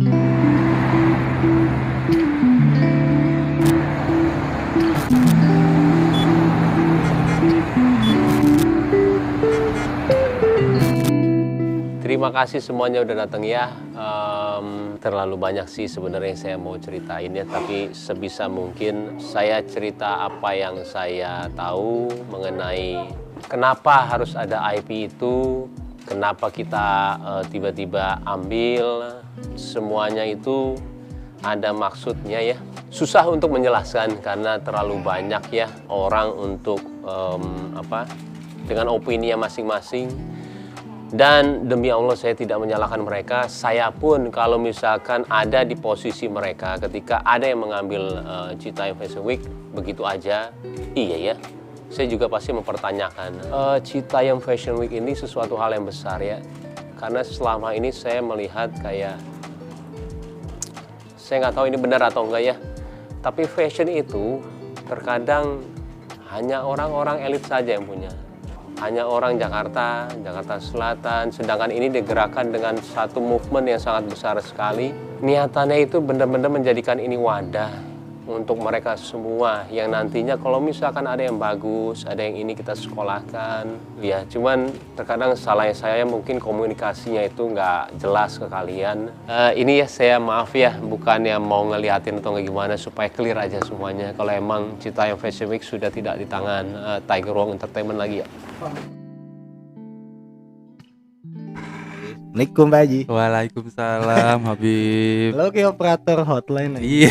Terima kasih semuanya udah datang ya. Terlalu banyak sih sebenarnya yang saya mau ceritain ya, tapi sebisa mungkin saya cerita apa yang saya tahu mengenai kenapa harus ada IP itu, kenapa kita tiba-tiba ambil, semuanya itu ada maksudnya ya. Susah untuk menjelaskan karena terlalu banyak ya orang untuk dengan opini masing-masing. Dan demi Allah saya tidak menyalahkan mereka. Saya pun kalau misalkan ada di posisi mereka ketika ada yang mengambil Citayam Fashion Week begitu aja, iya ya, saya juga pasti mempertanyakan. Citayam Fashion Week ini sesuatu hal yang besar ya, karena selama ini saya melihat kayak, saya nggak tahu ini benar atau enggak ya, tapi fashion itu terkadang hanya orang-orang elit saja yang punya. Hanya orang Jakarta Selatan, sedangkan ini digerakkan dengan satu movement yang sangat besar sekali. Niatannya itu benar-benar menjadikan ini wadah untuk mereka semua yang nantinya kalau misalkan ada yang bagus, ada yang ini kita sekolahkan. Ya, cuman terkadang salahnya saya mungkin komunikasinya itu nggak jelas ke kalian. Ini ya saya maaf ya, bukannya mau ngeliatin atau nggak gimana, supaya clear aja semuanya. Kalau emang Citayam Fashion Week sudah tidak di tangan Tiger Wong Entertainment lagi ya. Assalamualaikum Pak Haji. Waalaikumsalam Habib. Lo kayak operator hotline aja. Iya.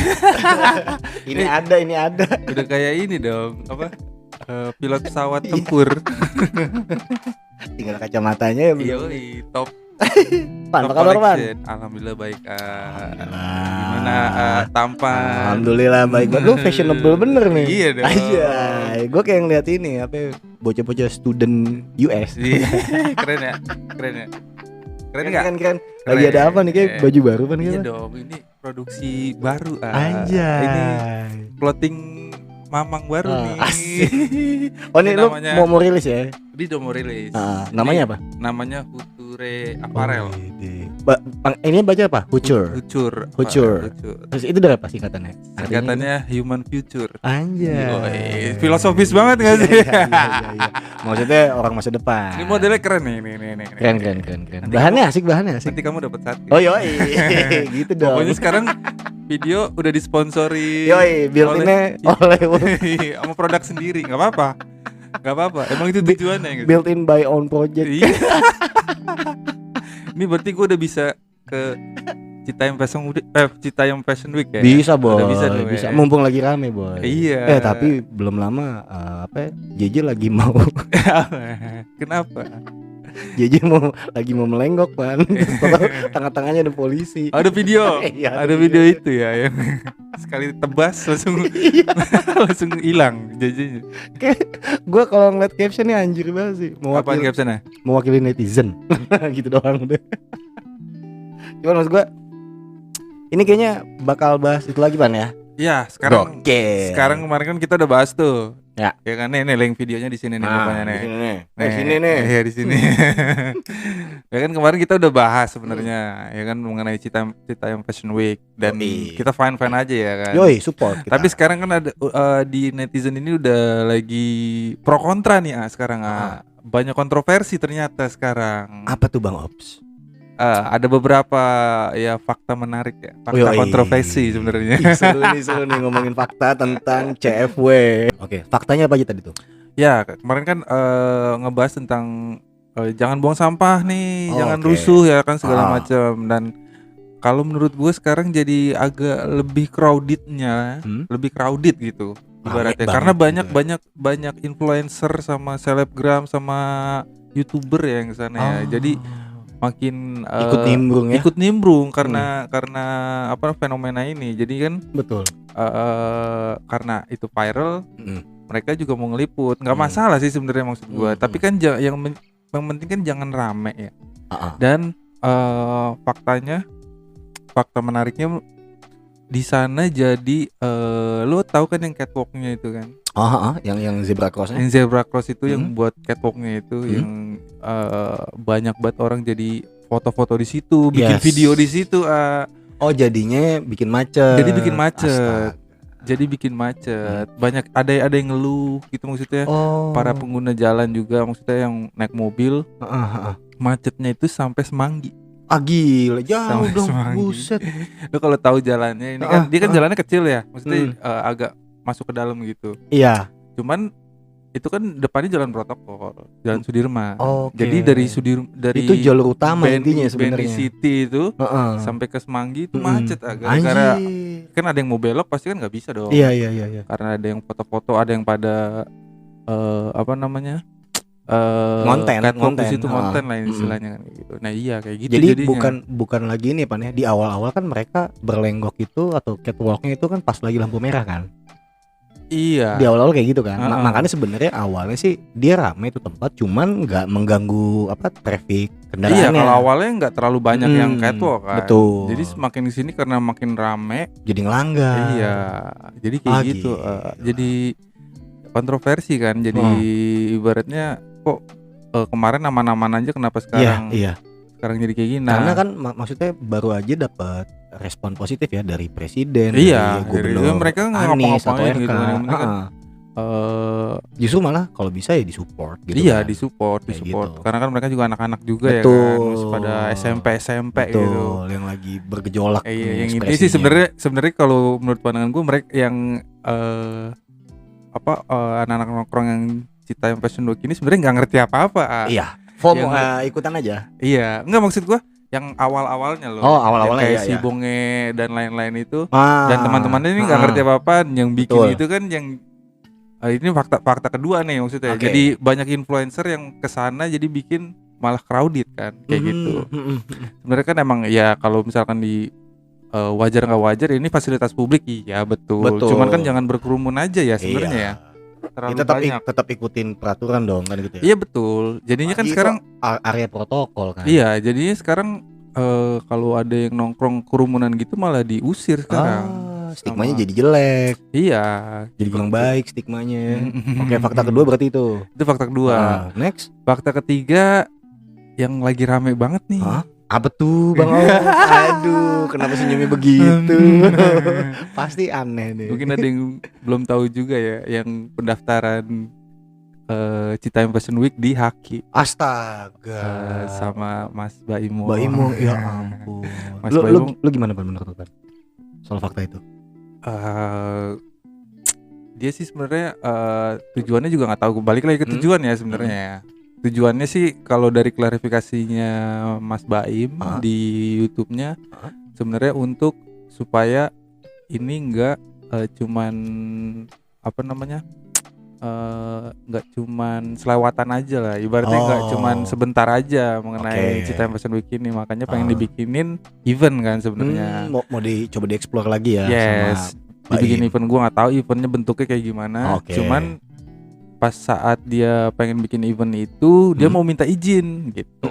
ini ada. Udah kayak ini dong, apa? Pilot pesawat tempur. Tinggal kacamatanya ya. Yoi, top. Pan, apa kabar Pan? Alhamdulillah baik. Alhamdulillah. Gimana tampan? Alhamdulillah baik. Lu fashionable bener nih. Iya dong. Aja. Gue kayak ngeliat ini apa bocah-bocah student US. Keren ya? Keren ya? Keren nggak? Keren. Lagi ada apa nih, kayak baju baru Pan? Iya dong, ini produksi baru. Anjay. Ini clothing mamang baru nih. Asik. Oh ini lu mau rilis ya? Ini udah mau rilis. Namanya apa? Namanya Future Apparel. Ini baca apa? Future. Terus itu dari apa singkatannya? Singkatannya Human Future. Anjay. Filosofis banget nggak sih? Iya. Maksudnya orang masa depan. Ini modelnya keren nih. Keren. Bahannya asik. Nanti kamu dapat satu. Oh yoi. Gitu dong. Pokoknya sekarang video udah disponsori. Yoi, built-innya oleh sama produk sendiri, nggak apa-apa. Emang itu tujuannya. Built-in by own project. Iya. Ini berarti gue udah bisa ke Citayam Fashion Week ya? Bisa boy. Bisa. Ya. Mumpung lagi rame boy. Iya. Tapi belum lama JJ lagi mau. Kenapa? JJ lagi mau melenggok Pan. Tengah-tengahnya ada polisi. Ada video. Iya, ada video itu ya yang sekali tebas langsung hilang JJ-nya. Gue kalau ngeliat captionnya anjir banget sih. Apaan captionnya? Mewakili netizen. Gitu doang udah. Cuman maksud gue ini kayaknya bakal bahas itu lagi Pan ya. Iya, sekarang kemarin kan kita udah bahas tuh. Ya kan nih link videonya di sini nih rupanya nih. Di sini nih. Iya di sini. Ya kan kemarin kita udah bahas sebenarnya ya kan mengenai Citayam Fashion Week dan kita fine aja ya kan. Yoi, support kita. Tapi sekarang kan ada di netizen ini udah lagi pro kontra nih sekarang. Banyak kontroversi ternyata sekarang. Apa tuh Bang Ops? Ada beberapa ya fakta menarik ya, fakta kontroversi sebenarnya. Seru nih ngomongin fakta tentang CFW. Oke, faktanya apa aja tadi tuh? Ya kemarin kan ngebahas tentang jangan buang sampah nih, jangan rusuh ya kan segala macam. Dan kalau menurut gue sekarang jadi agak lebih lebih crowded gitu ibaratnya, karena banyak influencer sama selebgram sama YouTuber ya yang kesana ya. Jadi makin ikut nimbrung karena apa fenomena ini. Jadi kan betul karena itu viral, mereka juga mau ngeliput. Nggak masalah sih sebenarnya maksud gua. Tapi kan yang penting kan jangan rame ya. Dan fakta menariknya di sana jadi lo tahu kan yang catwalknya itu kan? Yang zebra cross. Yang zebra cross itu yang buat catwalknya itu yang banyak banget orang jadi foto-foto di situ, bikin video di situ. Oh jadinya bikin macet. Jadi bikin macet. Astaga. Jadi bikin macet. Banyak ada yang ngeluh gitu maksudnya. Oh. Para pengguna jalan juga maksudnya yang naik mobil macetnya itu sampai Semanggi. Ah gila jauh Sampai dong. Semanggi. Buset. Lo kalau tahu jalannya ini kan dia kan jalannya kecil ya. Maksudnya agak masuk ke dalam gitu. Iya. Cuman itu kan depannya jalan protokol, jalan Sudirman. Oke. Jadi dari Itu jalur utama intinya BNI sebenarnya. City itu sampai ke Semanggi itu macet agak. Anjir. Karena kan ada yang mau belok pasti kan nggak bisa dong. Iya. Karena ada yang foto-foto, ada yang pada apa namanya? Ngonten. Di situ ngonten lah istilahnya kan gitu. Nah iya kayak gitu. Jadi jadinya. bukan lagi nih Pan ya. Di awal-awal kan mereka berlenggok itu atau catwalknya itu kan pas lagi lampu merah kan. Iya. Di awal-awal kayak gitu kan. Makanya sebenarnya awalnya sih dia rame itu tempat, cuman nggak mengganggu traffic kendaraannya. Iya, kalau awalnya nggak terlalu banyak yang catwalk kan. Betul. Jadi semakin di sini karena makin rame, jadi ngelanggar. iya. Jadi kayak gitu. Jadi kontroversi kan. Jadi ibaratnya kok kemarin aman-aman aja kenapa sekarang? Iya. Sekarang jadi kayak gini. Karena kan maksudnya baru aja dapat respon positif ya dari presiden, iya, dari gubernur mereka nggak Anies atau ngapa-ngapain RK. gitu. Yang penting kan, justru malah kalau bisa ya disupport gitu. iya, kan. disupport. Gitu. Karena kan mereka juga anak-anak juga Betul. ya kan, masih pada SMP Betul, gitu. yang lagi bergejolak. Yang intinya sih sebenarnya kalau menurut pandangan gue mereka yang anak-anak nongkrong yang Citayam Fashion Week ini sebenarnya nggak ngerti apa-apa. Iya. FOMO ikutan aja. Iya, enggak maksud gua yang awal-awalnya loh. Oh, awal-awalnya kayak iya, si iya. Bonge dan lain-lain itu. Dan teman-temannya ini nggak ngerti apa-apa, yang bikin Betul. itu kan yang ini fakta kedua nih maksudnya. Oke. Jadi banyak influencer yang kesana jadi bikin malah crowded kan kayak gitu. Sebenarnya kan emang ya kalau misalkan di wajar nggak wajar ini fasilitas publik iya betul. Cuman kan jangan berkerumun aja ya sebenarnya ya. Terlalu banyak. Tetap ikutin peraturan dong kan gitu ya. Iya betul. Jadinya kan sekarang area protokol kan. iya, jadinya sekarang kalau ada yang nongkrong kerumunan gitu malah diusir sekarang. Stigmanya jadi jelek. Iya. Jadi kurang baik stigmanya. Oke, fakta kedua berarti itu. Itu fakta kedua. Next. Fakta ketiga yang lagi rame banget nih. Apa tuh Bang Om? Aduh, kenapa senyumnya begitu? Pasti aneh deh. Mungkin ada yang belum tahu juga ya, yang pendaftaran Citayam Fashion Week di Haki. Astaga. Sama Mas Baimo. Baimo, ya ampun. Mas Lu gimana Pan menurut lu Pan? Soal fakta itu? Dia sih sebenarnya tujuannya juga nggak tahu. Balik lagi ke tujuan ya sebenarnya. Tujuannya sih kalau dari klarifikasinya Mas Baim di YouTube-nya sebenarnya untuk supaya ini enggak cuman nggak cuman selewatan aja lah, ibaratnya nggak cuman sebentar aja mengenai Citayam Fashion Week ini, makanya pengen dibikinin event kan sebenarnya. Mau dicoba dieksplor lagi ya. Yes, sama dibikin event, gua nggak tahu eventnya bentuknya kayak gimana. Cuman pas saat dia pengen bikin event itu dia mau minta izin gitu.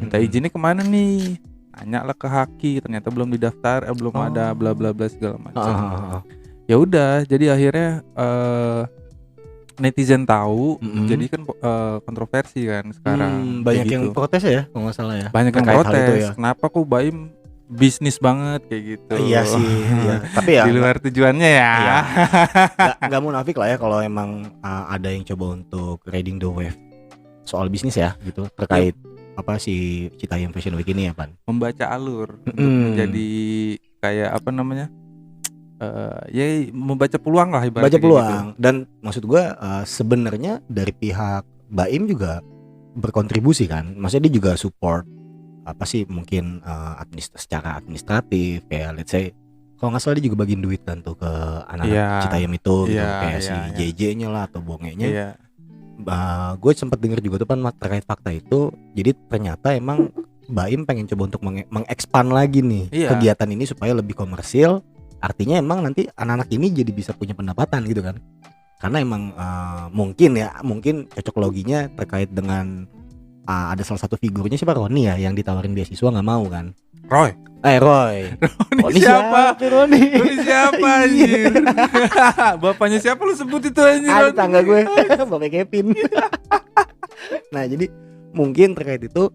Minta izinnya kemana nih? Tanya lah ke Haki, ternyata belum didaftar, belum ada bla bla bla segala macam. Ya udah, jadi akhirnya netizen tahu, jadi kan kontroversi kan sekarang. Banyak gitu. yang protes ya, kalau nggak salah ya. Banyak yang protes. Ya. Kenapa kok Baim bisnis banget kayak gitu? Iya sih. Iya. Tapi ya di luar tujuannya ya. Iya. Gak munafik lah ya kalau emang ada yang coba untuk riding the wave soal bisnis ya gitu terkait apa si Citayam Fashion Week ini ya Pan. Membaca alur untuk menjadi kayak apa namanya? Ya membaca peluang lah ibaratnya. Baca peluang gitu. Dan maksud gua sebenarnya dari pihak Baim juga berkontribusi kan. Maksudnya dia juga support apa sih mungkin secara administratif kayak let's say kalau nggak salah dia juga bagiin duit kan tuh ke anak-anak Citayam itu gitu, kayak si JJ-nya lah atau Bonge-nya. Gue sempat denger juga tuh Pan terkait fakta itu. Jadi ternyata emang Baim pengen coba untuk mengekspan lagi nih kegiatan ini supaya lebih komersil. Artinya emang nanti anak-anak ini jadi bisa punya pendapatan gitu kan. Karena emang mungkin cocok loginya terkait dengan ada salah satu figurnya siapa, Roni ya, yang ditawarin beasiswa nggak mau kan. Roy. Roni siapa? Roni siapa anjir? Bapaknya siapa lu sebut itu anjir? Ada tangga gue. Bapak Kevin. Nah jadi mungkin terkait itu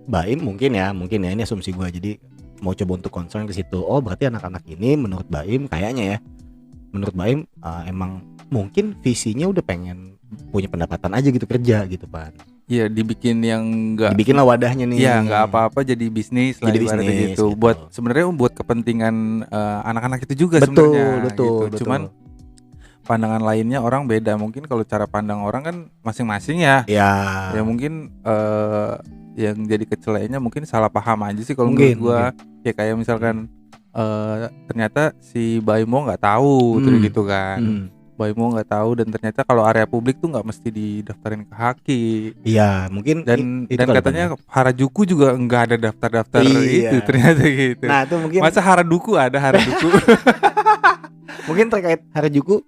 Baim mungkin ya ini asumsi gue, jadi mau coba untuk concern ke situ. Oh berarti anak-anak ini menurut Baim kayaknya ya, menurut Baim emang mungkin visinya udah pengen punya pendapatan aja gitu, kerja gitu Pan. Iya, dibikin yang enggak, Dibikinlah wadahnya nih. Iya, nggak apa-apa jadi bisnis lah, Jadi ibaratnya bisnis, gitu. gitu. Buat sebenarnya buat kepentingan anak-anak itu juga Betul, sebenarnya. betul, gitu. betul. Cuman pandangan lainnya orang beda. Mungkin kalau cara pandang orang kan masing-masing ya. Ya. Ya mungkin yang jadi kecelainya mungkin salah paham aja sih kalau Mungkin, menurut gua. Ya kayak misalkan ternyata si Baimo nggak tahu terus gitu kan. Baimo nggak tahu, dan ternyata kalau area publik tuh nggak mesti didaftarin ke Haki. Iya, mungkin Dan itu kali, katanya Pan, ya. Harajuku juga nggak ada daftar-daftar Iya. itu ternyata gitu. Nah itu mungkin Masa Harajuku ada Harajuku? mungkin terkait Harajuku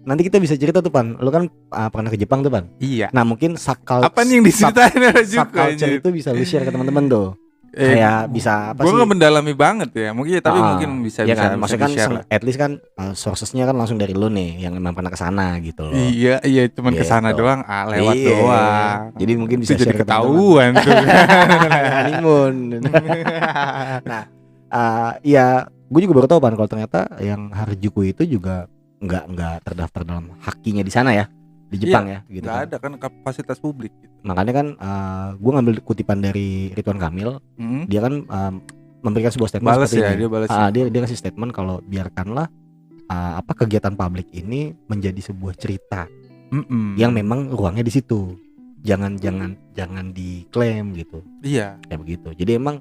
nanti kita bisa cerita tuh Pan. Lu kan pernah ke Jepang tuh Pan. Iya. Nah mungkin sakal Apa nih yang diceritain Harajuku? subculture anjir? itu bisa lu share ke teman-teman tuh. Kayak bisa apa Gue sih? nggak mendalami banget ya, mungkin tapi mungkin bisa ya bisa, kan? bisa Maksudnya kan di-share lah. at least kan sourcesnya kan langsung dari lu nih yang emang pernah kesana gitu loh. Iya, cuman Gitu. kesana doang, lewat Iya. doang. Jadi mungkin bisa Itu jadi share ke ketahuan tuh. honeymoon. Nah, ya gue juga baru tahu Pan kalau ternyata yang Harajuku itu juga nggak terdaftar dalam hakinya di sana ya, di Jepang ya gitu Nggak kan. ada kan kapasitas publik gitu. Makanya kan gue ngambil kutipan dari Ridwan Kamil, dia kan memberikan sebuah statement Balas seperti ya, ini. dia balas. Dia kasih statement kalau biarkanlah kegiatan publik ini menjadi sebuah cerita yang memang ruangnya di situ. Jangan diklaim gitu. Iya. Kayak begitu. Jadi emang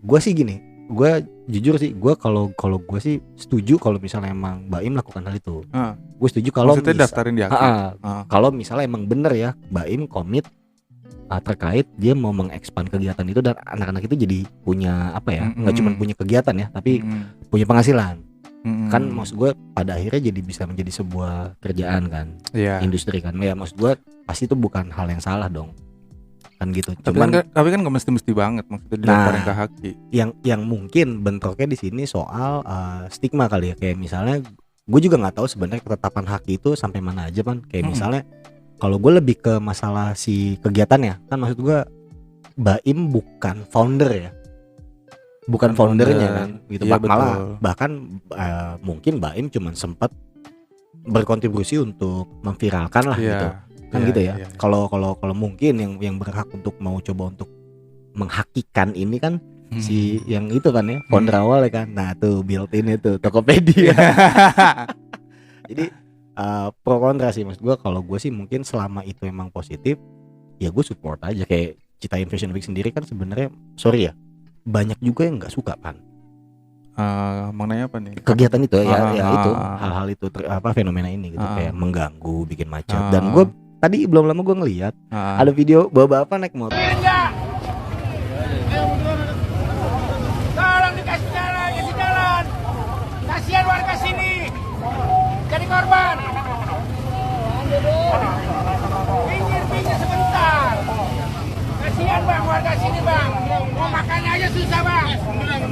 gue sih gini, gue jujur sih, gue kalau gue sih setuju kalau misalnya emang Baim melakukan hal itu. Gue setuju kalau Maksudnya daftarin di Haki. kalau misalnya emang bener ya Baim komit terkait dia mau mengekspan kegiatan itu dan anak-anak itu jadi punya apa ya, nggak cuma punya kegiatan ya, tapi punya penghasilan. Kan maksud gue pada akhirnya jadi bisa menjadi sebuah kerjaan kan, industri kan. Ya maksud gue pasti itu bukan hal yang salah dong, kan gitu. Tapi kan nggak mesti banget maksudnya didaftarin ke Haki. Yang mungkin bentroknya di sini soal stigma kali ya, kayak misalnya gue juga nggak tahu sebenarnya ketetapan Haki itu sampai mana aja Pan. Kayak misalnya kalau gue lebih ke masalah si kegiatannya, kan maksud gue Baim bukan founder ya, bukan foundernya kan gitu. Iya, Malah bahkan mungkin Baim cuma sempat berkontribusi untuk memviralkan lah gitu kan, gitu ya. Kalau mungkin yang berhak untuk mau coba untuk menghakikan ini kan si yang itu kan ya, founder awal ya kan. Nah tuh built-in itu Tokopedia. Jadi pro kontra sih maksud gue. Kalau gue sih mungkin selama itu emang positif ya gue support aja. Kayak Citaim Fashion Week sendiri kan sebenarnya sorry ya, banyak juga yang nggak suka Pan. Mengenai apa nih? Kegiatan itu ya itu hal-hal itu fenomena ini gitu, kayak mengganggu, bikin macet. Dan gue tadi belum lama gue ngeliat ada video bapak naik motor. Tolong dikasih jalan, kasihan warga sini jadi korban. Pinggir sebentar, kasihan bang warga sini bang, mau makannya aja susah bang,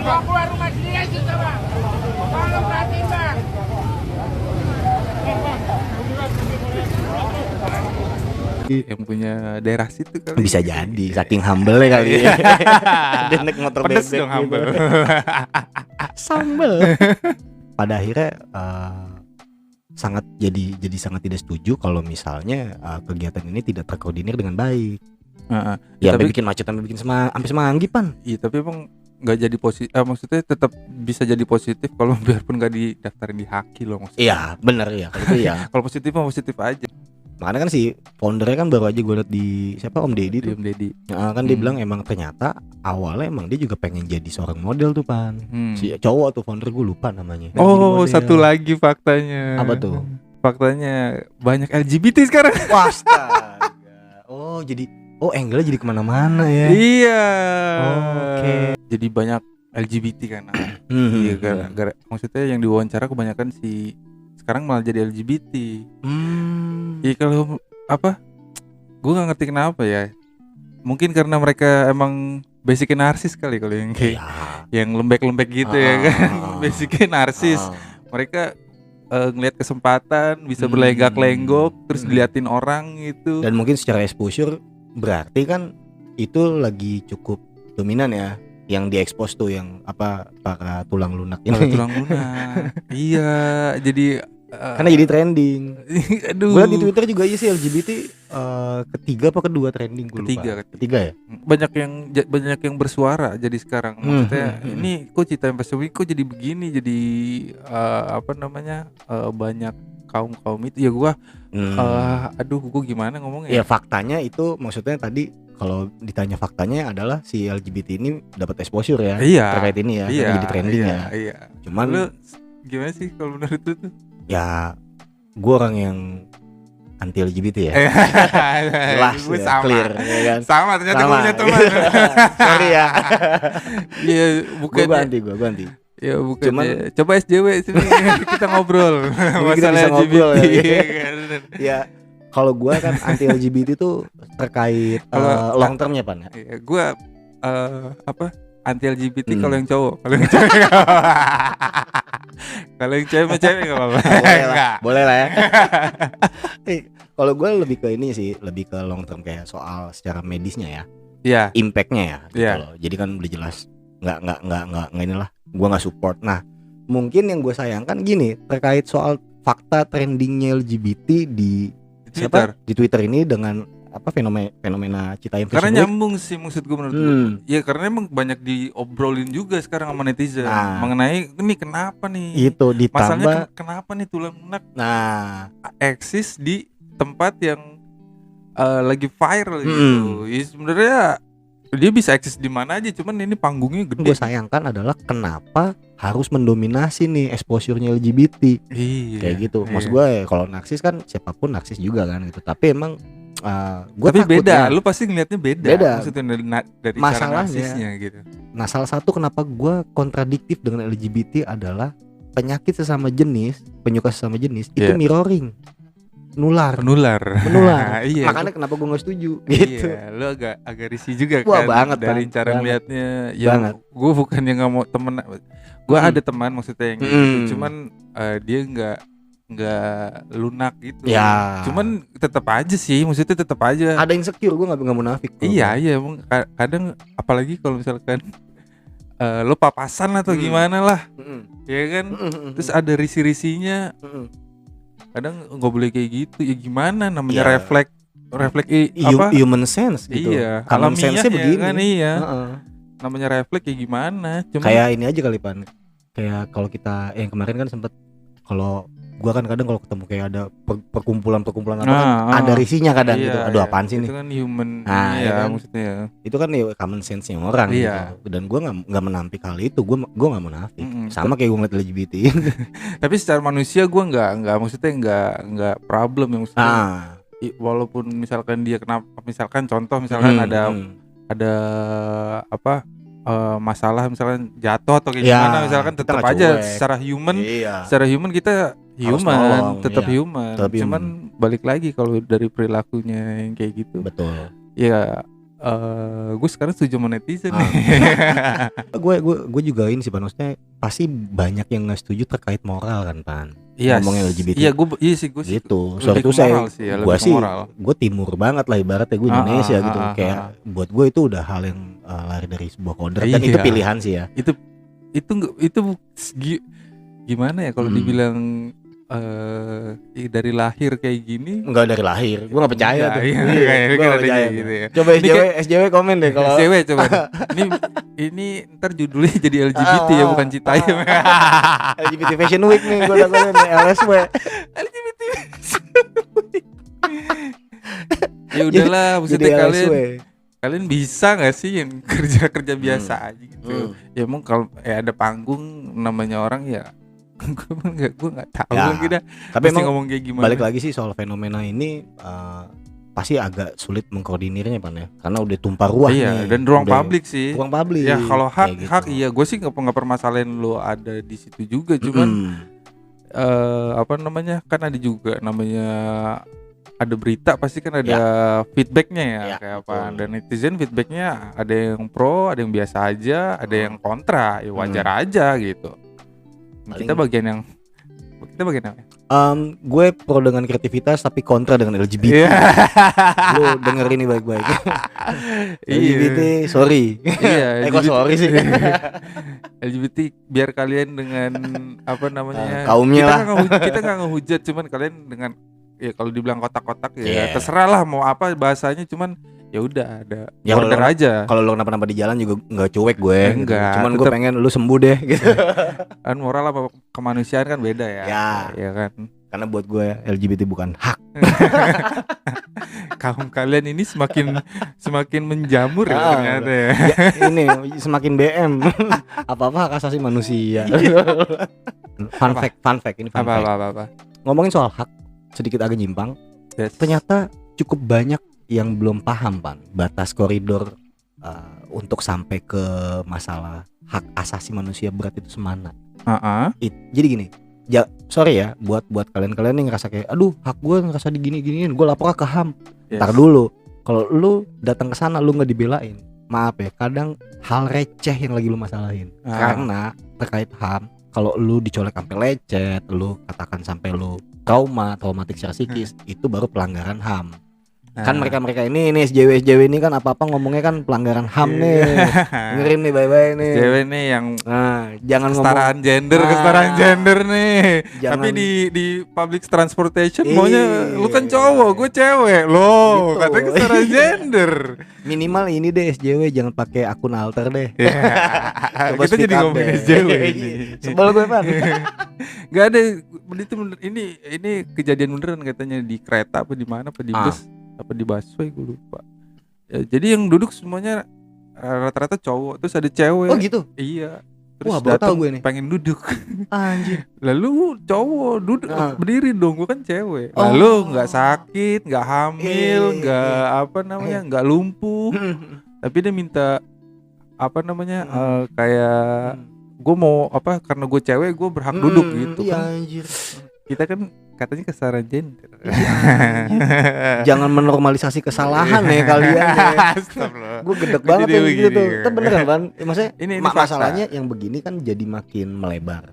mau keluar rumah sendiri aja susah bang, tolong perhatiin bang. Yang punya daerah situ kali. Bisa jadi saking humble kali ya. Dia naik motor Pedes bebek dong humble. gitu. Sambel. Pada akhirnya sangat sangat tidak setuju kalau misalnya kegiatan ini tidak terkoordinir dengan baik. Ya tapi bikin macet sampai bikin sampai semanggi Pan. iya, tapi emang nggak jadi positif. Maksudnya tetap bisa jadi positif kalau biarpun nggak didaftarin di Haki loh maksudnya. Iya bener ya, kalau itu ya. Kalau positif mah positif aja. Makanya kan si foundernya kan baru aja gue liat di siapa Om Deddy tuh. Om Deddy. Kan dia bilang emang ternyata awalnya emang dia juga pengen jadi seorang model tuh Pan. Si cowok tuh founder, gue lupa namanya. Oh, satu lagi faktanya. Apa tuh? Faktanya banyak LGBT sekarang. Wah, astaga. Oh jadi angle jadi kemana-mana ya. Iya. Oke. Jadi banyak LGBT kan. Iya, gara-gara maksudnya yang diwawancara kebanyakan sekarang malah jadi LGBT. Iya, kalau apa? Gue nggak ngerti kenapa ya. Mungkin karena mereka emang basicnya narsis kali kalau yang kayak yang lembek-lembek gitu ya kan. Basicnya narsis. Mereka ngelihat kesempatan bisa berlenggak-lenggok terus diliatin orang gitu. Dan mungkin secara exposure berarti kan itu lagi cukup dominan ya yang diekspos tuh yang apa para tulang lunak Kalau ini. tulang lunak. Iya, jadi Karena jadi trending. aduh. Gue di Twitter juga iya sih LGBT ketiga apa kedua trending gue Ketiga. lupa. Ketiga ya? banyak yang bersuara jadi sekarang. Maksudnya ini kok Cita Pasifik kok jadi begini, jadi apa namanya? Banyak kaum itu ya gua aduh gua gimana ngomongnya? Ya faktanya itu maksudnya tadi kalau ditanya faktanya adalah si LGBT ini dapat exposure ya Iya. terkait ini ya, Iya, karena jadi trending iya, ya. Iya. Cuman Lu gimana sih kalau menurut lu tuh? ya gue orang yang anti LGBT ya. Jelas Gue ya, sama. clear ya kan. Sama ternyata gue Sama. punya teman. Sorry ya. Iya, bukan. Gue anti. Ya bukan. Cuman- Ya. Coba SJW sini kita ngobrol. Mungkin kita bisa Masalah ngobrol LGBT. ya. Ya kalau gue kan anti LGBT tuh terkait Kalau- long termnya Pan ya. Iya, gue apa anti LGBT Hmm. kalau yang cowok, kalau yang cewek kalau yang cewek nggak apa-apa. Enggak. Boleh lah ya. Kalau gue lebih ke ini sih, lebih ke long term kayak soal secara medisnya ya, Iya. impactnya ya. Gitu Iya. loh. Jadi kan udah jelas nggak inilah. Gue nggak support. Nah mungkin yang gue sayangkan gini terkait soal fakta trendingnya LGBT di Twitter. Di Twitter ini dengan apa fenomena Citayam Fashion Karena Week. nyambung sih maksud gue menurut gue. Ya karena emang banyak diobrolin juga sekarang sama netizen Nah. mengenai ini kenapa nih? Itu Masalahnya ditambah. kenapa nih tulang lunak Nah eksis di tempat yang lagi viral Hmm. gitu. Ya sebenarnya dia bisa eksis di mana aja, cuman ini panggungnya gue gede. sayangkan adalah kenapa harus mendominasi nih exposure-nya LGBT Iya. kayak gitu. Maksud iya. gue ya, kalau narsis kan siapapun narsis juga kan gitu. Tapi emang gue Tapi beda, takutnya. lu pasti ngeliatnya beda. Beda. Maksudnya dari cara Masalahnya- narsisnya gitu. Nah salah satu kenapa gue kontradiktif dengan LGBT adalah penyakit sesama jenis, penyuka sesama jenis itu Iya. mirroring, menular. Menular. Iya. Iya. Makanya kenapa gue nggak setuju gitu. Iya, lu agak risih juga Wah, kan banget, dari Bang. cara Banget. ngeliatnya. Ya Banget. gue bukan yang nggak mau temen, gue Hmm. ada teman maksudnya yang kayak Hmm. gitu, cuman dia nggak lunak gitu. Ya. Cuman tetap aja sih, maksudnya tetap aja. Ada insecure, gue nggak munafik. Iya, emang kadang apalagi kalau misalkan lo papasan atau Hmm. gimana lah, Mm-mm. ya kan. Mm-mm. Terus ada risi-risinya, Mm-mm. kadang nggak boleh kayak gitu. Ya gimana namanya Ya. refleks apa? Human sense gitu. Iya, Common alamiah sense-nya ya begini. kan, iya. Heeh. Namanya refleks ya gimana? Cuma Kayak ini aja kali Pan. Kayak kalau kita yang kemarin kan sempet, kalau gua kan kadang kalau ketemu kayak ada perkumpulan apa kan ada risinya kadang iya, gitu. Aduh iya. apaan sih Itu nih? kan human Nah, ini iya ya kan? maksudnya. Itu kan ya common sense-nya orang Iya. gitu. Dan gua nggak menampik hal itu. Gua nggak menafik. Mm-mm. Sama kayak gua ngeliat LGBT. Tapi secara manusia gue nggak maksudnya nggak problem yang maksudnya. Walaupun misalkan dia kenapa, misalkan contoh misalkan ada apa masalah misalkan jatuh atau kayak Ya, gimana, misalkan kita tetap nggak aja cuek. secara Iya. human kita Harus human, nolong, tetap iya. human. Tetap Cuman balik lagi kalau dari perilakunya yang kayak gitu, Betul. ya gue sekarang setuju sama netizen nih. Gue juga ini sih Pan, maksudnya pasti banyak yang nggak setuju terkait moral kan Pan. Iya, Ngomongin LGBT. Iya, iya sih gue Gitu. lebih Sorry ke tuh saya, moral sih ya, lebih gue ke sih, moral. gue timur banget lah ibaratnya, gue Indonesia gitu. Kayak ah. buat gue itu udah hal yang lari dari sebuah kodrat dan Iya. itu pilihan sih ya. itu gimana ya kalau Hmm. dibilang dari lahir kayak gini. Enggak dari lahir, gue nggak percaya Enggak, tuh. iya, Iya, kayak gue nggak ada percaya. gitu ya. Coba Ini SJW komen deh kalau cewek coba. ini ntar judulnya jadi LGBT ya, bukan Citayam. LGBT Fashion Week nih, gue takutnya nih LSW. LGBT. Ya udahlah, maksudnya Jadi LSW. kalian bisa nggak sih yang kerja biasa aja gitu. Hmm. Ya emang kalau ada panggung namanya orang ya. gue nggak tahu Ya, lagi dah. Tapi Mesti emang ngomong kayak gimana. balik lagi sih soal fenomena ini pasti agak sulit mengkoordinirnya Pan ya, karena udah tumpah ruah Iya, nih. dan ruang Udah publik sih. ruang publik. Ya kalau kayak gitu. hak iya, gue sih nggak permasalahin lo ada di situ juga, cuman apa namanya, kan ada juga namanya ada berita pasti kan ada feedbacknya ya, Ya, kayak apa. betul. Dan netizen feedbacknya ada yang pro, ada yang biasa aja, ada yang kontra, ya wajar aja gitu. Paling- Kita bagian yang apa? Gue pro dengan kreativitas tapi kontra dengan LGBT. Iya. Lu denger ini baik-baik. Iya. LGBT, sorry. Iya, Kok sorry sih? LGBT biar kalian dengan apa namanya? Kaumnya lah. Kita nggak ngehujat, cuman kalian dengan ya kalau dibilang kotak-kotak ya Iya. terserah lah mau apa bahasanya, cuman ya udah ada Ya, order kalau- aja. Kalau lu kenapa-napa di jalan juga nggak cuek gue. Enggak, Cuman gue tetep- pengen lu sembuh deh gitu. Kan moral apa kemanusiaan kan beda ya. Ya. Ya kan. Karena buat gue LGBT bukan hak. Kaum kalian ini semakin menjamur ya Ah, ternyata ya. Ya, ini semakin BM. Apa-apa hak asasi manusia. Fun fact ini fun fact. Apa. Ngomongin soal hak sedikit agak nyimpang. Yes. Ternyata cukup banyak yang belum paham Pan batas koridor untuk sampai ke masalah hak asasi manusia berat itu semana. Jadi gini, sorry ya buat kalian nih ngerasa kayak aduh hak gue ngerasa digini-giniin, gue lapor ke HAM. Yes. Ntar dulu, kalau lu datang ke sana lu nggak dibelain, maaf ya, kadang hal receh yang lagi lu masalahin. Karena terkait HAM, kalau lu dicolek sampai lecet, lu katakan sampai lu traumatik secara psikis, itu baru pelanggaran HAM. Kan mereka ini SJW ini kan apa-apa ngomongnya kan pelanggaran HAM nih. Dengerin nih bye-bye nih. Cewek nih yang Jangan kesetaraan ngomong gender nih. Jangan- Tapi di public transportation Iya. maunya lu kan cowok, gue cewek. Loh, Gitu. katanya kesetaraan gender. minimal ini deh SJW jangan pakai akun alter deh. Coba Kita speak jadi up ngomongin deh. SJW ini. Sebel gue Pan. Gak ada itu ini kejadian beneran katanya di kereta apa di mana apa di bus apa di busway gue lupa. Ya, jadi yang duduk semuanya rata-rata cowok, terus ada cewek. Oh gitu. Iya. Terus Wah, baru tahu datang gue nih. pengen duduk. Anjir. Lalu cowok duduk berdiri dong, gue kan cewek. Oh. Lalu nggak sakit, nggak hamil, Iya. nggak apa namanya, nggak lumpuh. Tapi dia minta apa namanya kayak gue mau apa karena gue cewek gue berhak duduk gitu Iya kan. anjir. Kita kan katanya kesetaraan gender. Jangan menormalisasi kesalahan ya kalian ya. Astagfirullah. Gue gedek Gua banget jadi yang gitu begini, tuh. ya. Itu beneran Pan. Maksudnya Ini fakta. masalahnya yang begini kan jadi makin melebar.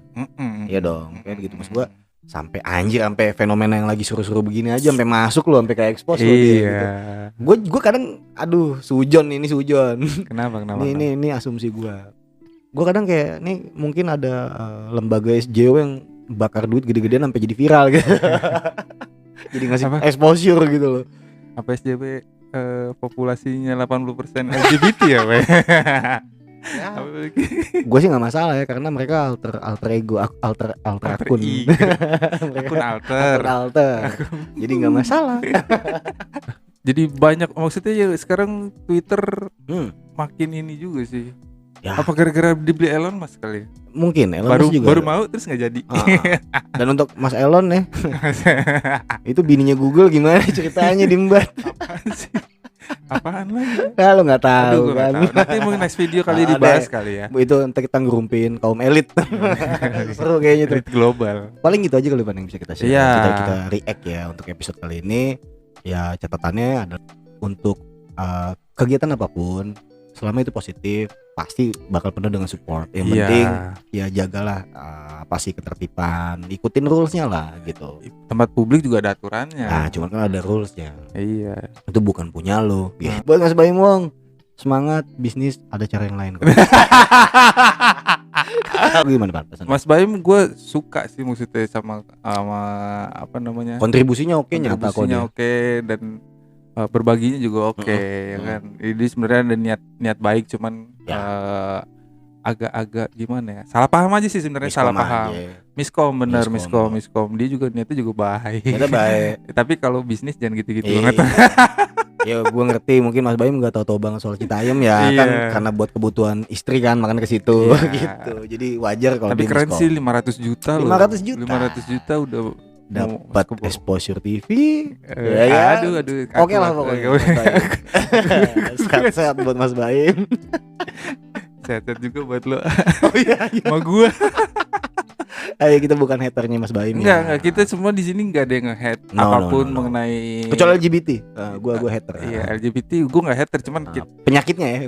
Iya dong. Kayak gitu maksud gue. Sampai fenomena yang lagi suruh-suruh begini aja sampai masuk lo, sampai kayak expose lo dia gitu. Gue kadang sujon. Kenapa? Ini asumsi gue kadang kayak nih mungkin ada lembaga SJW yang bakar duit gede-gedean sampai jadi viral gitu. Jadi ngasih Apa? exposure gitu loh. Apa SJW populasinya 80% LGBT ya, Pak? Gue sih nggak masalah ya karena mereka alter ego alter akun. ego. Akun Akun alter. Jadi nggak masalah. Jadi banyak maksudnya ya sekarang Twitter makin ini juga sih. Ya. Apa gara-gara dibeli Elon Musk kali ya? Mungkin Elon Baru Musk juga. baru mau terus nggak jadi. Dan untuk Mas Elon ya, itu bininya Google gimana ceritanya diembat? Apaan sih? Apaan lagi? Ya lo nggak tahu Aduh, gua kan? nggak tahu. Nanti mungkin next video kali Ada. dibahas kali ya. Itu nanti kita ngerumpin kaum elit. Seru kayaknya tuh. Elit global. Paling gitu aja kali Pan yang bisa kita share. Iya. Kita react ya untuk episode kali ini. Ya catatannya ada untuk kegiatan apapun selama itu positif pasti bakal penuh dengan support. Yang penting ya jagalah apa sih ketertiban, ikutin rulesnya lah gitu. Tempat publik juga ada aturannya. Nah cuman kan ada rulesnya. Iya. Itu bukan punya lo. Buat Mas Baim Wong, semangat bisnis ada cara yang lain kok. Gimana Pak pesan? Mas Baim gue suka sih maksudnya sama apa namanya Kontribusinya oke nyata kok kontribusinya dia. oke dan berbaginya juga oke ya kan. Jadi sebenarnya ada niat baik cuman Ya. agak-agak gimana ya? Salah paham aja sih sebenarnya, salah paham. Miskom bener, miskom. Dia juga niatnya juga baik. Niatnya baik. Tapi kalau bisnis jangan gitu-gitu Iya. banget. Ya gue ngerti mungkin Mas Baim nggak tahu banget soal Citayam ya Iya. kan karena buat kebutuhan istri kan makan ke situ Iya. gitu. Jadi wajar kalau Tapi dia keren miskom. sih 500 juta loh. 500 juta. 500 juta udah Dapat mau- exposure TV. Ya, ya kan? aduh. Oke lah pokoknya. Mas Baim. Sehat-sehat buat Mas Baim. Sehat juga buat lo. Oh iya. Sama gua. Ayo kita bukan haternya Mas Baim ya. Enggak, kita semua di sini enggak ada yang nge-hate No, apapun no. mengenai Kecuali LGBT. Gua hater. Iya, LGBT gua enggak hater, cuman Penyakitnya ya.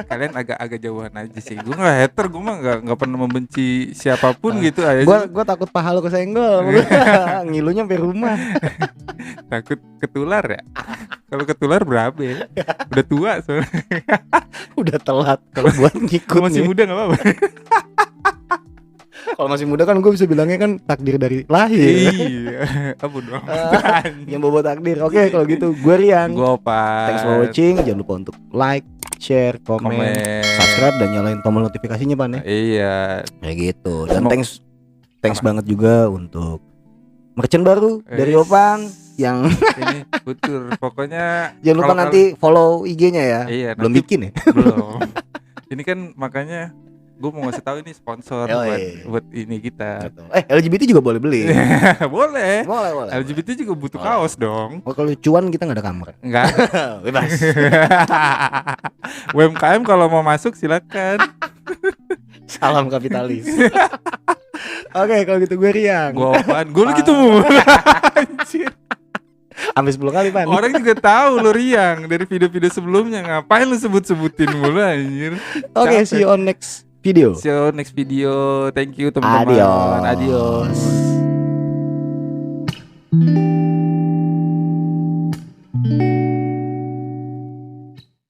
kalian agak jauhan aja sih. Gua enggak hater, gua mah enggak pernah membenci siapapun gitu aja. Gua takut paha lu kesenggol. Ngilunya sampai rumah. Takut ketular ya. Kalau ketular berapa ya? Udah tua soalnya. Udah telat kalau buat ngikut. Kalau masih nih. muda enggak apa-apa. Kalau masih muda kan gue bisa bilangnya kan takdir dari lahir. Iya. Apa dong? Yang bawa takdir. Oke, kalau gitu gue Rian. Gua apa? Thanks for watching. Jangan lupa untuk like, share, komen, subscribe dan nyalain tombol notifikasinya Pan ya. Iya. Kayak gitu. Dan thanks Apa? banget juga untuk merchant baru dari Yes. Opang yang Ini betul. Pokoknya jangan lupa kalau nanti follow IG-nya ya. Iya, Belum nanti- bikin ya. belum. Ini kan makanya gue mau ngasih tahu ini sponsor Yoi. buat ini kita. LGBT juga boleh beli. Boleh. boleh. LGBT juga butuh Boleh. kaos dong. Oh, kalau cuan kita nggak ada kamar. Enggak. Bebas. UMKM kalau mau masuk silakan. Salam kapitalis. Oke, kalau gitu gue Rian. Gua apaan? Gue gitu mulu. Anjir. Sampai 10 kali Pan. Orang juga tahu lu Riang dari video-video sebelumnya. Ngapain lu sebut-sebutin mulu anjir. Oke, Capek. see you on next video. See you next video. Thank you teman-teman. Adios. Adios.